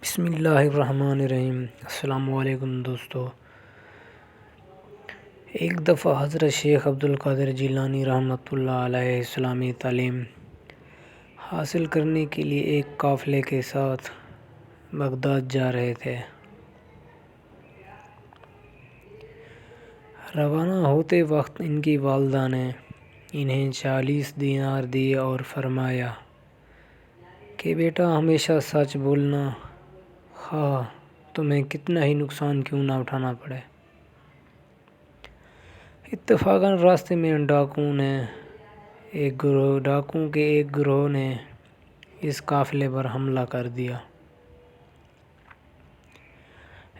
بسم اللہ الرحمن الرحیم۔ السلام علیکم دوستو۔ ایک دفعہ حضرت شیخ عبدالقادر جیلانی رحمۃ اللہ علیہ اسلامی تعلیم حاصل کرنے کے لیے ایک قافلے کے ساتھ بغداد جا رہے تھے۔ روانہ ہوتے وقت ان کی والدہ نے انہیں 40 دینار دیے اور فرمایا کہ بیٹا ہمیشہ سچ بولنا، خواہ تمہیں کتنا ہی نقصان کیوں نہ اٹھانا پڑے۔ اتفاقاً راستے میں ڈاکوؤں کے ایک گروہ نے اس قافلے پر حملہ کر دیا۔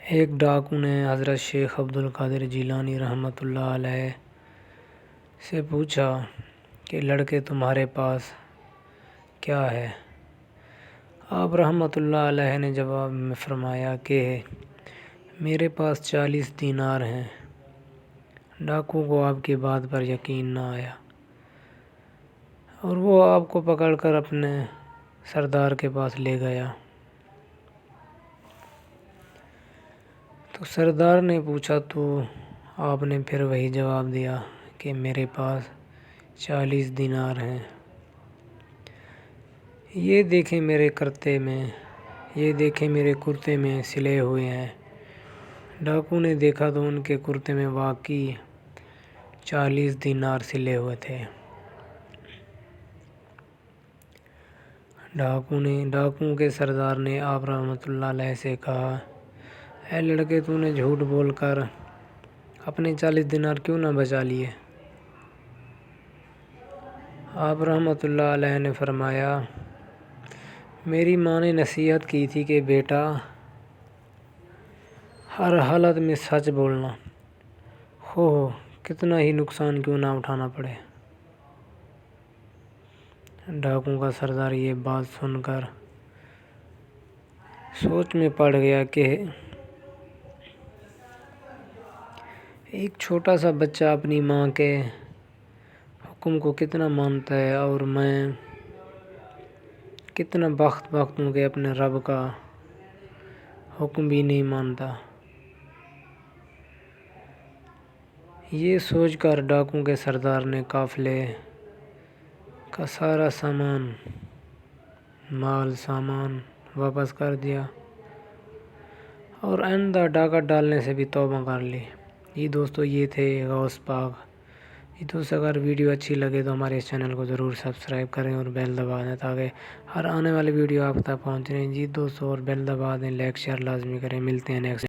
ایک ڈاکو نے حضرت شیخ عبدالقادر جیلانی رحمۃ اللہ علیہ سے پوچھا کہ لڑکے تمہارے پاس کیا ہے؟ آپ رحمۃ اللہ علیہ نے جواب میں فرمایا کہ میرے پاس 40 دینار ہیں۔ ڈاکو کو آپ کی بات پر یقین نہ آیا اور وہ آپ کو پکڑ کر اپنے سردار کے پاس لے گیا۔ تو سردار نے پوچھا تو آپ نے پھر وہی جواب دیا کہ میرے پاس 40 دینار ہیں، یہ دیکھیں میرے کرتے میں سلے ہوئے ہیں۔ ڈاکو نے دیکھا تو ان کے کرتے میں واقعی 40 دینار سلے ہوئے تھے۔ ڈاکو کے سردار نے آپ رحمۃ اللہ علیہ سے کہا، اے لڑکے تو نے جھوٹ بول کر اپنے 40 دینار کیوں نہ بچا لیے؟ آپ رحمۃ اللہ علیہ نے فرمایا، میری ماں نے نصیحت کی تھی کہ بیٹا ہر حالت میں سچ بولنا، خواہ کتنا ہی نقصان کیوں نہ اٹھانا پڑے۔ ڈاکو کا سردار یہ بات سن کر سوچ میں پڑ گیا کہ ایک چھوٹا سا بچہ اپنی ماں کے حکم کو کتنا مانتا ہے اور میں کتنا بخت ہوں کہ اپنے رب کا حکم بھی نہیں مانتا۔ یہ سوچ کر ڈاکو کے سردار نے قافلے کا سارا مال سامان واپس کر دیا اور آئندہ ڈاکہ ڈالنے سے بھی توبہ کر لی۔ یہ تھے غوث پاک۔ دوستو اگر ویڈیو اچھی لگے تو ہمارے اس چینل کو ضرور سبسکرائب کریں اور بیل دبا دیں تاکہ ہر آنے والی ویڈیو آپ تک پہنچ رہے۔ دوستو اور بیل دبا دیں، لائک شیئر لازمی کریں۔ ملتے ہیں نیکسٹ